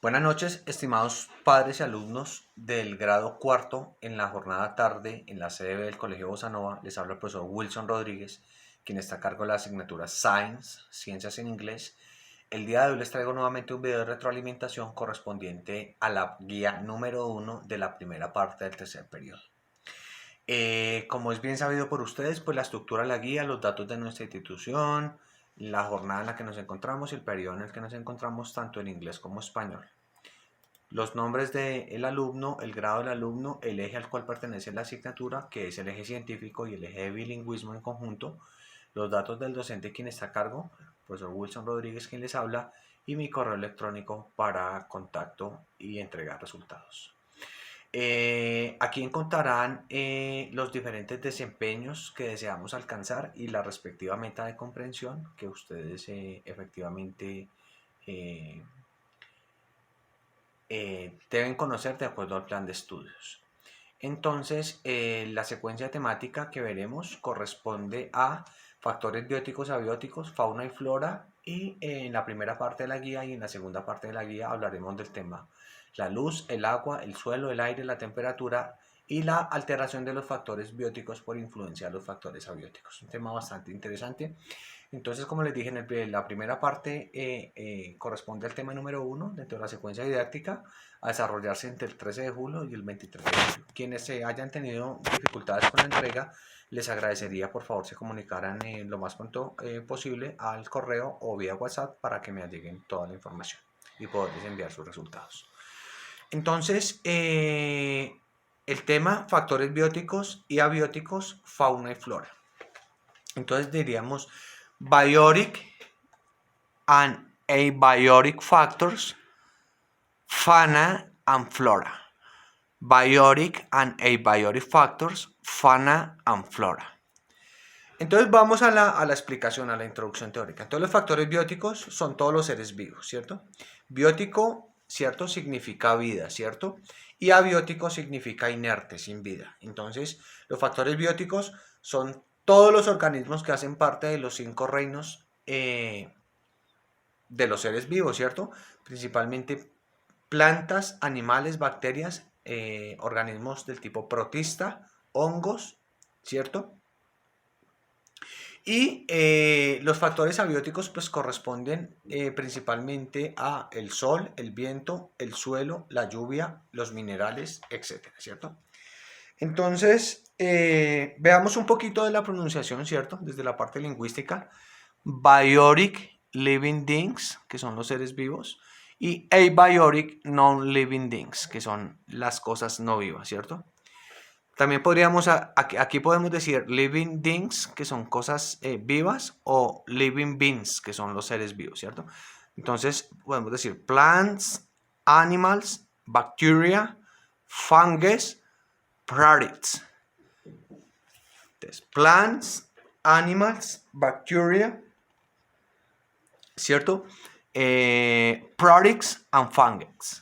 Buenas noches, estimados padres y alumnos del grado cuarto en la jornada tarde en la sede del Colegio Bossa Nova. Les habla el profesor Wilson Rodríguez, quien está a cargo de la asignatura Science, Ciencias en Inglés. El día de hoy les traigo nuevamente un video de retroalimentación correspondiente a la guía número 1 de la primera parte del tercer periodo. Como es bien sabido por ustedes, pues la estructura de la guía, los datos de nuestra institución, la jornada en la que nos encontramos y el periodo en el que nos encontramos tanto en inglés como español. Los nombres del alumno, el grado del alumno, el eje al cual pertenece la asignatura, que es el eje científico y el eje de bilingüismo en conjunto, los datos del docente quien está a cargo, profesor Wilson Rodríguez quien les habla, y mi correo electrónico para contacto y entregar resultados. Aquí encontrarán los diferentes desempeños que deseamos alcanzar y la respectiva meta de comprensión que ustedes efectivamente deben conocer de acuerdo al plan de estudios. Entonces, la secuencia temática que veremos corresponde a factores bióticos y abióticos, fauna y flora, y en la primera parte de la guía y en la segunda parte de la guía hablaremos del tema la luz, el agua, el suelo, el aire, la temperatura y la alteración de los factores bióticos por influencia de los factores abióticos. Un tema bastante interesante. Entonces, como les dije, la primera parte corresponde al tema número 1 dentro de la secuencia didáctica a desarrollarse entre el 13 de julio y el 23 de julio. Quienes hayan tenido dificultades con la entrega, les agradecería por favor se comunicaran lo más pronto posible al correo o vía WhatsApp para que me lleguen toda la información y poderles enviar sus resultados. Entonces, el tema factores bióticos y abióticos, fauna y flora. Entonces diríamos biotic and abiotic factors, fauna and flora. Biotic and abiotic factors, fauna and flora. Entonces vamos a la explicación, a la introducción teórica. Entonces los factores bióticos son todos los seres vivos, ¿cierto? Biótico, ¿cierto? Significa vida, ¿cierto? Y abiótico significa inerte, sin vida. Entonces los factores bióticos son todos los organismos que hacen parte de los 5 reinos de los seres vivos, ¿cierto? Principalmente plantas, animales, bacterias, organismos del tipo protista, hongos, ¿cierto? Y los factores abióticos pues corresponden principalmente a el sol, el viento, el suelo, la lluvia, los minerales, etcétera, ¿cierto? Entonces, veamos un poquito de la pronunciación, ¿cierto? Desde la parte lingüística. Biotic living beings, que son los seres vivos, y abiotic non-living beings, que son las cosas no vivas, ¿cierto? También podríamos, aquí podemos decir living beings, que son cosas vivas, o living beings, que son los seres vivos, ¿cierto? Entonces, podemos decir plants, animals, bacteria, fungus, parasites. Entonces, plants, animals, bacteria, ¿cierto? Parasites and fungus.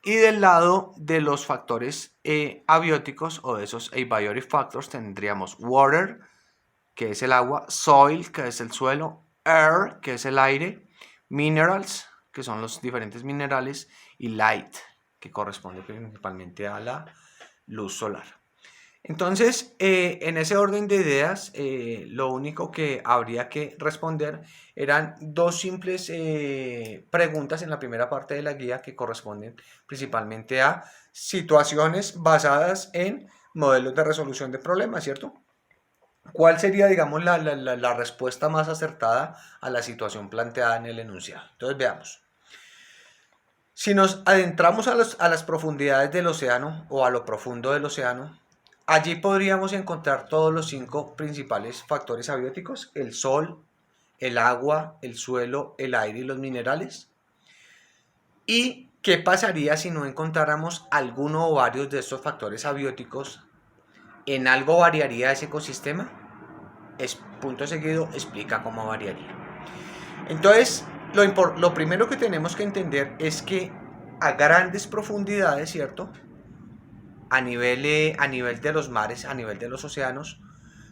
Y del lado de los factores abióticos o de esos abiotic factors tendríamos water, que es el agua, soil, que es el suelo, air, que es el aire, minerals, que son los diferentes minerales, y light, que corresponde principalmente a la luz solar. Entonces, en ese orden de ideas, lo único que habría que responder eran 2 simples preguntas en la primera parte de la guía que corresponden principalmente a situaciones basadas en modelos de resolución de problemas, ¿cierto? ¿Cuál sería, digamos, la respuesta más acertada a la situación planteada en el enunciado? Entonces, veamos. Si nos adentramos a las profundidades del océano o a lo profundo del océano, allí podríamos encontrar todos los 5 principales factores abióticos: el sol, el agua, el suelo, el aire y los minerales. ¿Y qué pasaría si no encontráramos alguno o varios de estos factores abióticos? ¿En algo variaría ese ecosistema? Punto seguido explica cómo variaría. Entonces, lo primero que tenemos que entender es que a grandes profundidades, ¿cierto? A nivel de los mares, a nivel de los océanos,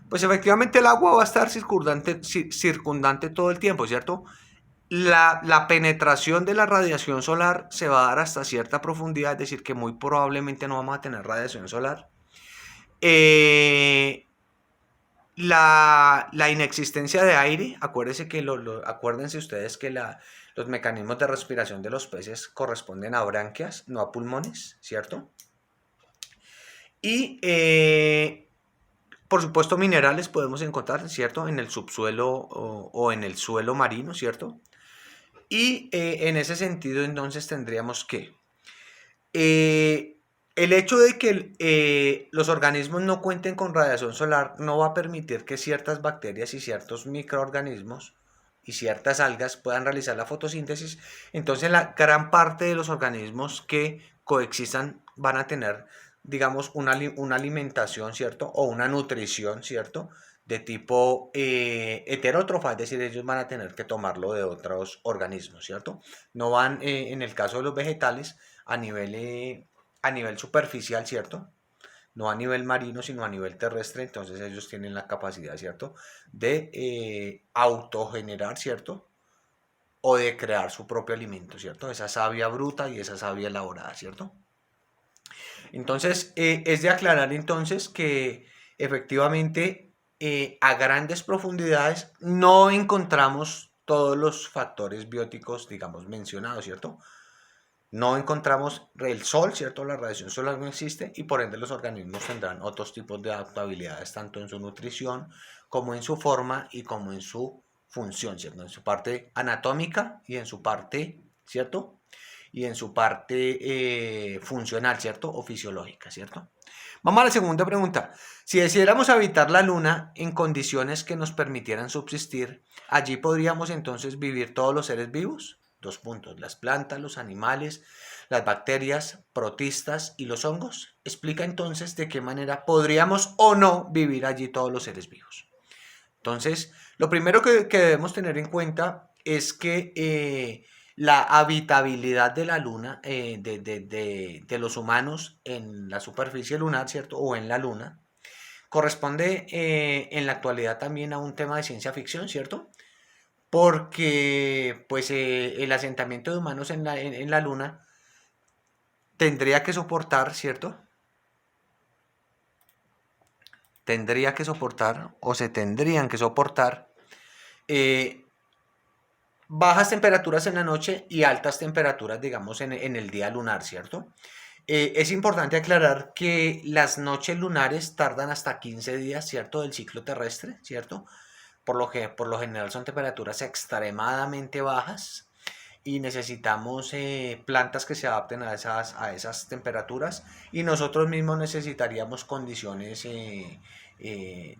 pues efectivamente el agua va a estar circundante todo el tiempo, ¿cierto? la penetración de la radiación solar se va a dar hasta cierta profundidad, es decir, que muy probablemente no vamos a tener radiación solar. La inexistencia de aire, acuérdense que acuérdense ustedes que los mecanismos de respiración de los peces corresponden a branquias, no a pulmones, ¿cierto? Y por supuesto minerales podemos encontrar, ¿cierto? En el subsuelo o en el suelo marino, ¿cierto? Y en ese sentido entonces tendríamos que el hecho de que los organismos no cuenten con radiación solar no va a permitir que ciertas bacterias y ciertos microorganismos y ciertas algas puedan realizar la fotosíntesis. Entonces la gran parte de los organismos que coexistan van a tener, digamos, una alimentación, ¿cierto? O una nutrición, ¿cierto? De tipo heterótrofa, es decir, ellos van a tener que tomarlo de otros organismos, ¿cierto? No van, en el caso de los vegetales, a nivel superficial, ¿cierto? No a nivel marino, sino a nivel terrestre, entonces ellos tienen la capacidad, ¿cierto? De autogenerar, ¿cierto? O de crear su propio alimento, ¿cierto? Esa savia bruta y esa savia elaborada, ¿cierto? Entonces, es de aclarar entonces que efectivamente a grandes profundidades no encontramos todos los factores bióticos, digamos, mencionados, ¿cierto? No encontramos el sol, ¿cierto? La radiación solar no existe y por ende los organismos tendrán otros tipos de adaptabilidades, tanto en su nutrición como en su forma y como en su función, ¿cierto? En su parte anatómica y en su parte, ¿cierto? Y en su parte funcional, ¿cierto? O fisiológica, ¿cierto? Vamos a la segunda pregunta. Si decidiéramos habitar la Luna en condiciones que nos permitieran subsistir, ¿allí podríamos entonces vivir todos los seres vivos? Dos puntos. Las plantas, los animales, las bacterias, protistas y los hongos. Explica entonces de qué manera podríamos o no vivir allí todos los seres vivos. Entonces, lo primero que debemos tener en cuenta es que la habitabilidad de la Luna, de los humanos en la superficie lunar, ¿cierto? O en la Luna, corresponde en la actualidad también a un tema de ciencia ficción, ¿cierto? Porque pues el asentamiento de humanos en la Luna tendría que soportar, ¿cierto? Tendría que soportar o se tendrían que soportar eh, bajas temperaturas en la noche y altas temperaturas, digamos, en el día lunar, ¿cierto? Es importante aclarar que las noches lunares tardan hasta 15 días, ¿cierto? Del ciclo terrestre, ¿cierto? Por lo general son temperaturas extremadamente bajas y necesitamos plantas que se adapten a esas temperaturas y nosotros mismos necesitaríamos condiciones,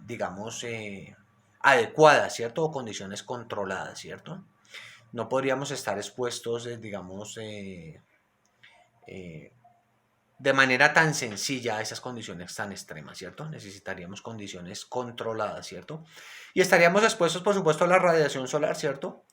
digamos, adecuadas, ¿cierto? O condiciones controladas, ¿cierto? No podríamos estar expuestos, digamos, eh, de manera tan sencilla a esas condiciones tan extremas, ¿cierto? Necesitaríamos condiciones controladas, ¿cierto? Y estaríamos expuestos, por supuesto, a la radiación solar, ¿cierto?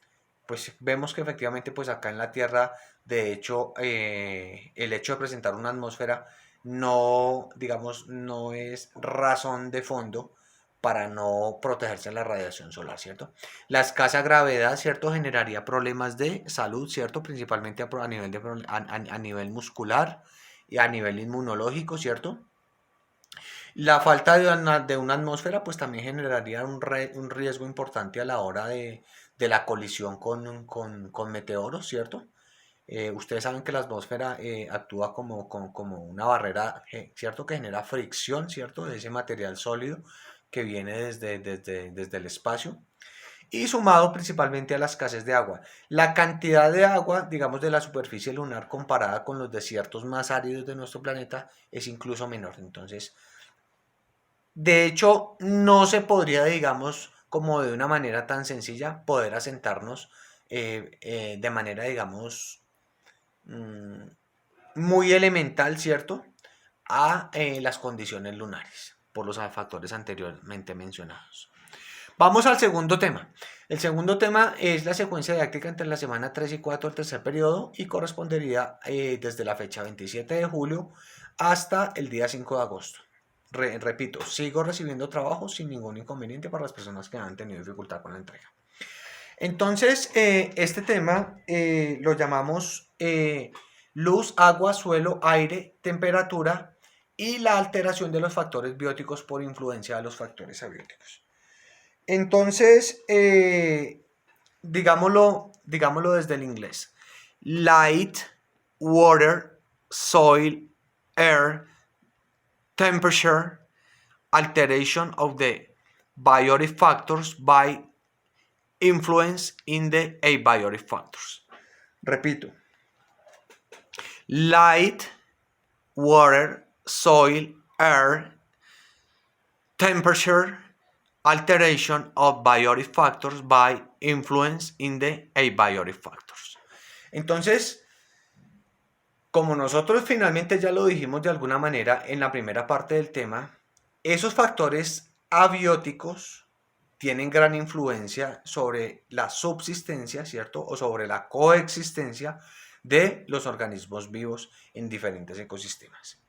Pues vemos que efectivamente, pues acá en la Tierra, de hecho, el hecho de presentar una atmósfera no, digamos, no es razón de fondo para no protegerse de la radiación solar, ¿cierto? La escasa gravedad, ¿cierto? Generaría problemas de salud, ¿cierto? Principalmente a nivel, a nivel muscular y a nivel inmunológico, ¿cierto? La falta de una atmósfera pues también generaría un riesgo importante a la hora de la colisión con meteoros, ¿cierto? Ustedes saben que la atmósfera actúa como una barrera, ¿cierto? Que genera fricción, ¿cierto? De ese material sólido que viene desde el espacio y sumado principalmente a la escasez de agua. La cantidad de agua, digamos, de la superficie lunar comparada con los desiertos más áridos de nuestro planeta es incluso menor. Entonces, de hecho, no se podría, digamos, como de una manera tan sencilla, poder asentarnos de manera, digamos, mm, muy elemental, ¿cierto? A las condiciones lunares, por los factores anteriormente mencionados. Vamos al segundo tema. El segundo tema es la secuencia didáctica entre la semana 3 y 4 del tercer periodo y correspondería desde la fecha 27 de julio hasta el día 5 de agosto. Repito, sigo recibiendo trabajo sin ningún inconveniente para las personas que han tenido dificultad con la entrega. Entonces, este tema lo llamamos luz, agua, suelo, aire, temperatura y la alteración de los factores bióticos por influencia de los factores abióticos. Entonces, digámoslo desde el inglés. Light, water, soil, air, temperature, alteration of the biotic factors by influence in the abiotic factors. Repito. Light, water, soil, air, temperature, alteration of biotic factors by influence in the abiotic factors. Entonces, como nosotros finalmente ya lo dijimos de alguna manera en la primera parte del tema, esos factores abióticos tienen gran influencia sobre la subsistencia, ¿cierto? O sobre la coexistencia de los organismos vivos en diferentes ecosistemas.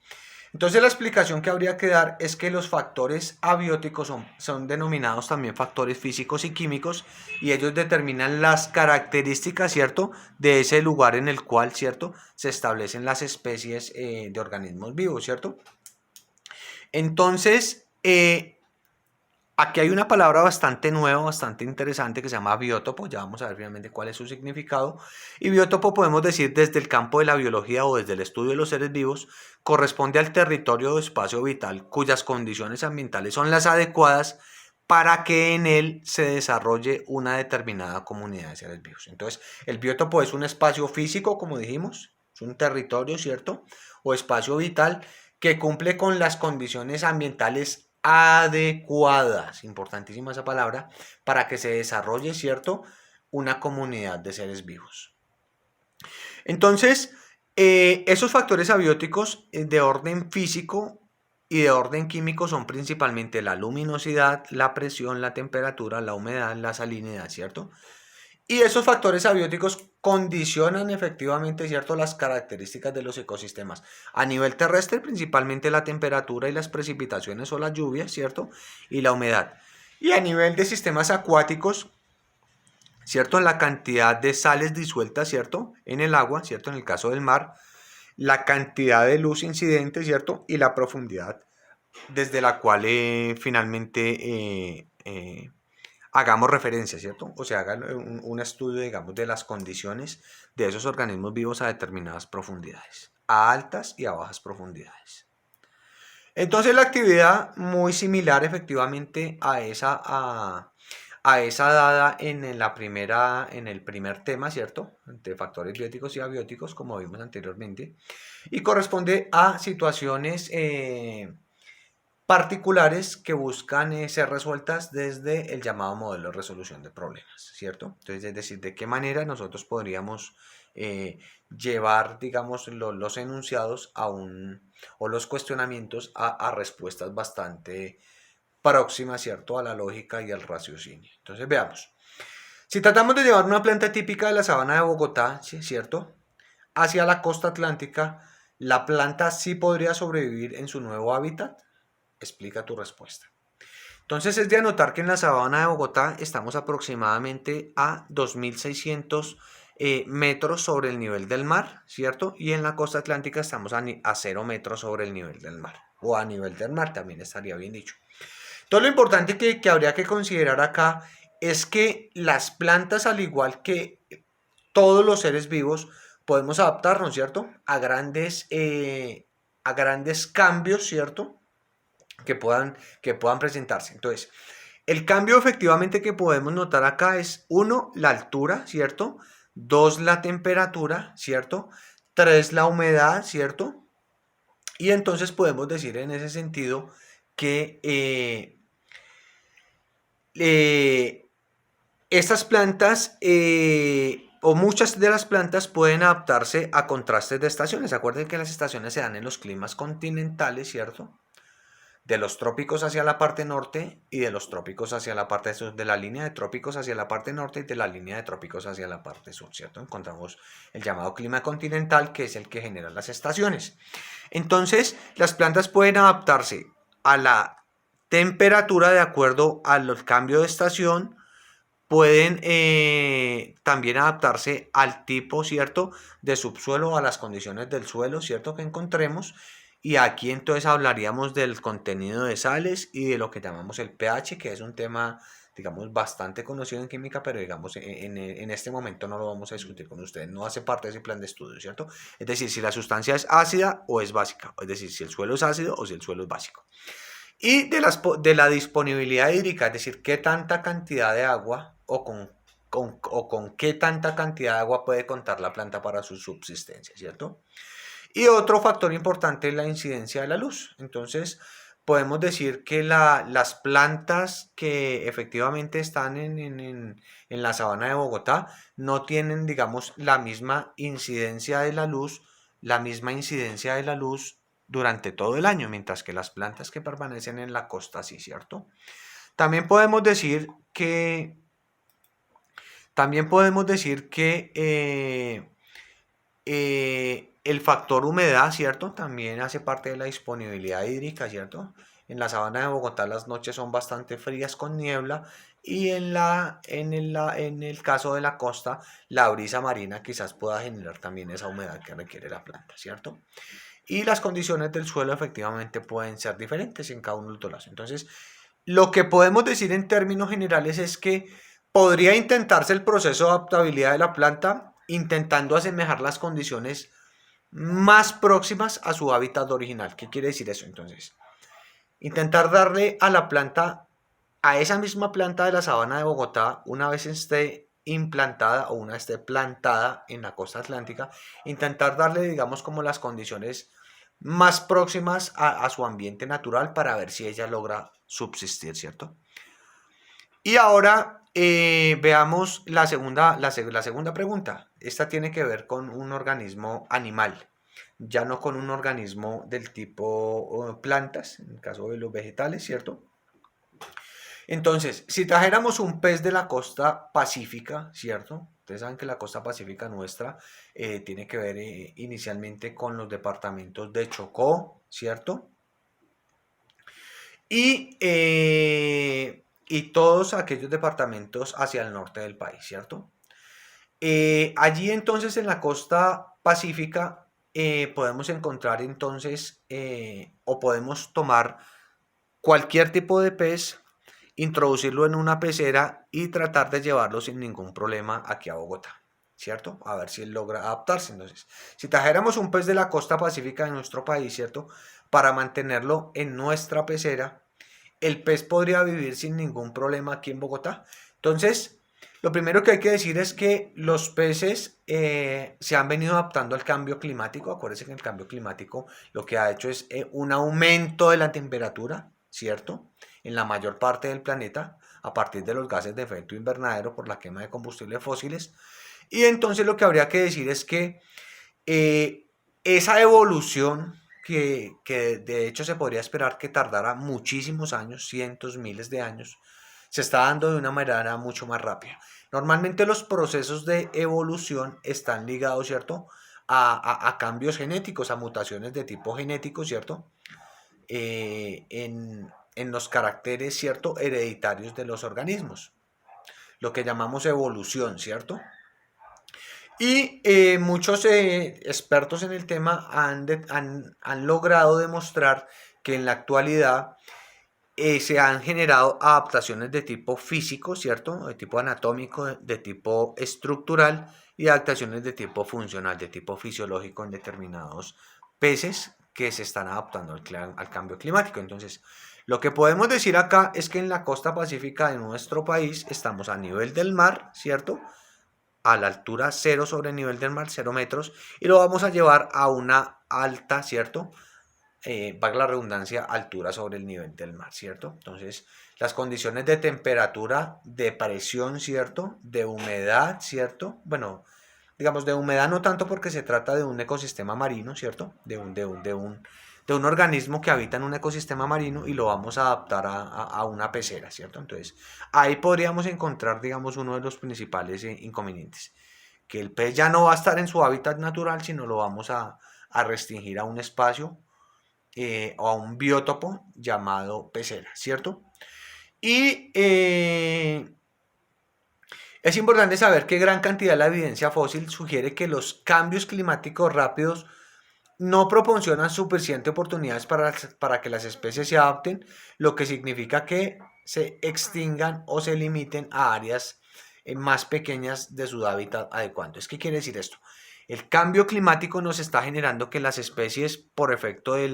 Entonces la explicación que habría que dar es que los factores abióticos son denominados también factores físicos y químicos y ellos determinan las características, ¿cierto?, de ese lugar en el cual, ¿cierto?, se establecen las especies de organismos vivos, ¿cierto? Entonces, aquí hay una palabra bastante nueva, bastante interesante que se llama biótopo. Ya vamos a ver finalmente cuál es su significado. Y biótopo podemos decir desde el campo de la biología o desde el estudio de los seres vivos, corresponde al territorio o espacio vital cuyas condiciones ambientales son las adecuadas para que en él se desarrolle una determinada comunidad de seres vivos. Entonces, el biótopo es un espacio físico, como dijimos, es un territorio, ¿cierto? O espacio vital que cumple con las condiciones ambientales adecuadas, importantísima esa palabra, para que se desarrolle, ¿cierto?, una comunidad de seres vivos. Entonces, esos factores abióticos de orden físico y de orden químico son principalmente la luminosidad, la presión, la temperatura, la humedad, la salinidad, ¿cierto? Y esos factores abióticos condicionan efectivamente, ¿cierto?, las características de los ecosistemas. A nivel terrestre, principalmente la temperatura y las precipitaciones o las lluvias, ¿cierto?, y la humedad. Y a nivel de sistemas acuáticos, ¿cierto?, la cantidad de sales disueltas, ¿cierto?, en el agua, ¿cierto?, en el caso del mar, la cantidad de luz incidente, ¿cierto?, y la profundidad desde la cual finalmente hagamos referencia, ¿cierto? O sea, hagan un estudio, digamos, de las condiciones de esos organismos vivos a determinadas profundidades, a altas y a bajas profundidades. Entonces la actividad muy similar efectivamente a esa dada en el primer tema, ¿cierto? De factores bióticos y abióticos, como vimos anteriormente, y corresponde a situaciones particulares que buscan ser resueltas desde el llamado modelo de resolución de problemas, ¿cierto? Entonces, es decir, de qué manera nosotros podríamos llevar, digamos, los enunciados o los cuestionamientos a respuestas bastante próximas, ¿cierto?, a la lógica y al raciocinio. Entonces, veamos. Si tratamos de llevar una planta típica de la sabana de Bogotá, ¿cierto?, hacia la costa atlántica, ¿la planta sí podría sobrevivir en su nuevo hábitat? Explica tu respuesta. Entonces es de anotar que en la sabana de Bogotá estamos aproximadamente a 2.600 metros sobre el nivel del mar, ¿cierto? Y en la costa atlántica estamos a 0 metros sobre el nivel del mar, o a nivel del mar también estaría bien dicho. Todo lo importante que habría que considerar acá es que las plantas, al igual que todos los seres vivos, podemos adaptarnos, ¿cierto?, a grandes cambios, ¿cierto?, que puedan presentarse. Entonces, el cambio efectivamente que podemos notar acá es 1, la altura, ¿cierto? 2, la temperatura, ¿cierto? 3, la humedad, ¿cierto? Y entonces podemos decir en ese sentido que estas plantas o muchas de las plantas pueden adaptarse a contrastes de estaciones. Acuérdense que las estaciones se dan en los climas continentales, ¿cierto?, de los trópicos hacia la parte norte y de los trópicos hacia la parte sur, de la línea de trópicos hacia la parte norte y de la línea de trópicos hacia la parte sur, ¿cierto? Encontramos el llamado clima continental, que es el que genera las estaciones. Entonces, las plantas pueden adaptarse a la temperatura de acuerdo al cambio de estación pueden también adaptarse al tipo, ¿cierto?, de subsuelo, a las condiciones del suelo, ¿cierto?, que encontremos. Y aquí entonces hablaríamos del contenido de sales y de lo que llamamos el pH, que es un tema, digamos, bastante conocido en química, pero digamos, en este momento no lo vamos a discutir con ustedes, no hace parte de ese plan de estudio, ¿cierto? Es decir, si la sustancia es ácida o es básica, es decir, si el suelo es ácido o si el suelo es básico. Y de la disponibilidad hídrica, es decir, qué tanta cantidad de agua o con qué tanta cantidad de agua puede contar la planta para su subsistencia, ¿cierto? Y otro factor importante es la incidencia de la luz. Entonces, podemos decir que las plantas que efectivamente están en la sabana de Bogotá no tienen, digamos, la misma incidencia de la luz, durante todo el año, mientras que las plantas que permanecen en la costa sí, ¿cierto? También podemos decir que, también podemos decir que el factor humedad, ¿cierto? También hace parte de la disponibilidad hídrica, ¿cierto? En la sabana de Bogotá las noches son bastante frías con niebla y en el caso de la costa, la brisa marina quizás pueda generar también esa humedad que requiere la planta, ¿cierto? Y las condiciones del suelo efectivamente pueden ser diferentes en cada uno de los lados. Entonces, lo que podemos decir en términos generales es que podría intentarse el proceso de adaptabilidad de la planta intentando asemejar las condiciones más próximas a su hábitat original. ¿Qué quiere decir eso entonces? Intentar darle a la planta, a esa misma planta de la sabana de Bogotá, una vez esté implantada o una vez esté plantada en la costa atlántica, intentar darle, digamos, como las condiciones más próximas a su ambiente natural para ver si ella logra subsistir, ¿cierto? Y ahora veamos la segunda pregunta. Esta tiene que ver con un organismo animal, ya no con un organismo del tipo plantas, en el caso de los vegetales, ¿cierto? Entonces, si trajéramos un pez de la costa pacífica, ¿cierto? Ustedes saben que la costa pacífica nuestra tiene que ver inicialmente con los departamentos de Chocó, ¿cierto? Y todos aquellos departamentos hacia el norte del país, ¿cierto? Allí entonces en la costa pacífica podemos encontrar entonces o podemos tomar cualquier tipo de pez, introducirlo en una pecera y tratar de llevarlo sin ningún problema aquí a Bogotá, ¿cierto? A ver si él logra adaptarse. Entonces, si trajéramos un pez de la costa pacífica de nuestro país, ¿cierto? Para mantenerlo en nuestra pecera, el pez podría vivir sin ningún problema aquí en Bogotá. Entonces, lo primero que hay que decir es que los peces se han venido adaptando al cambio climático. Acuérdense que el cambio climático lo que ha hecho es un aumento de la temperatura, ¿cierto? En la mayor parte del planeta a partir de los gases de efecto invernadero por la quema de combustibles fósiles. Y entonces lo que habría que decir es que esa evolución que de hecho se podría esperar que tardara muchísimos años, cientos, miles de años, se está dando de una manera mucho más rápida. Normalmente los procesos de evolución están ligados, ¿cierto? A cambios genéticos, a mutaciones de tipo genético, ¿cierto? En los caracteres, ¿cierto? Hereditarios de los organismos. Lo que llamamos evolución, ¿cierto? Y muchos expertos en el tema han logrado demostrar que en la actualidad se han generado adaptaciones de tipo físico, ¿cierto? De tipo anatómico, de tipo estructural y adaptaciones de tipo funcional, de tipo fisiológico en determinados peces que se están adaptando al cambio climático. Entonces, lo que podemos decir acá es que en la costa pacífica de nuestro país estamos a nivel del mar, ¿cierto? A la altura cero sobre el nivel del mar, 0 metros, y lo vamos a llevar a una alta, ¿cierto? Valga la redundancia, altura sobre el nivel del mar, ¿cierto? Entonces, las condiciones de temperatura, de presión, ¿cierto? De humedad, ¿cierto? Bueno, digamos de humedad no tanto porque se trata de un ecosistema marino, ¿cierto? De un organismo que habita en un ecosistema marino y lo vamos a adaptar a una pecera, ¿cierto? Entonces, ahí podríamos encontrar, digamos, uno de los principales inconvenientes, que el pez ya no va a estar en su hábitat natural, sino lo vamos a restringir a un espacio o a un biótopo llamado pecera, ¿cierto? Y Es importante saber que gran cantidad de la evidencia fósil sugiere que los cambios climáticos rápidos no proporcionan suficientes oportunidades para que las especies se adapten, lo que significa que se extingan o se limiten a áreas más pequeñas de su hábitat adecuado. ¿Qué quiere decir esto? El cambio climático nos está generando que las especies, por efecto de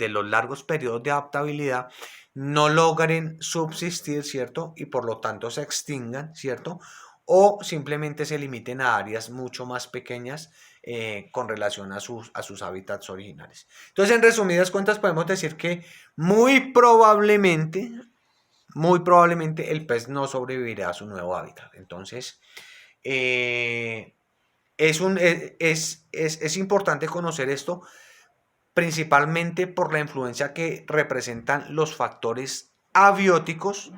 los largos periodos de adaptabilidad, no logren subsistir, ¿cierto? Y por lo tanto se extingan, ¿cierto? O simplemente se limiten a áreas mucho más pequeñas con relación a sus hábitats originales. Entonces, en resumidas cuentas, podemos decir que muy probablemente el pez no sobrevivirá a su nuevo hábitat. Entonces, eh, es importante conocer esto, principalmente por la influencia que representan los factores abióticos,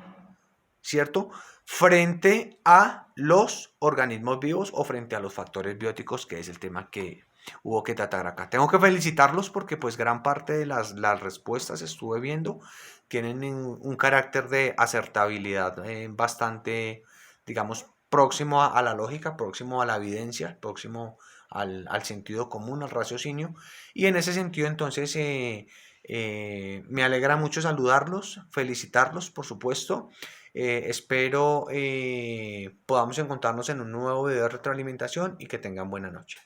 ¿cierto? Frente a los organismos vivos o frente a los factores bióticos, que es el tema que hubo que tratar acá. Tengo que felicitarlos porque pues gran parte de las respuestas estuve viendo tienen un carácter de acertabilidad bastante, digamos, próximo a la lógica, próximo a la evidencia, próximo al sentido común, al raciocinio. Y en ese sentido entonces me alegra mucho saludarlos, felicitarlos, por supuesto. Espero podamos encontrarnos en un nuevo video de retroalimentación y que tengan buena noche.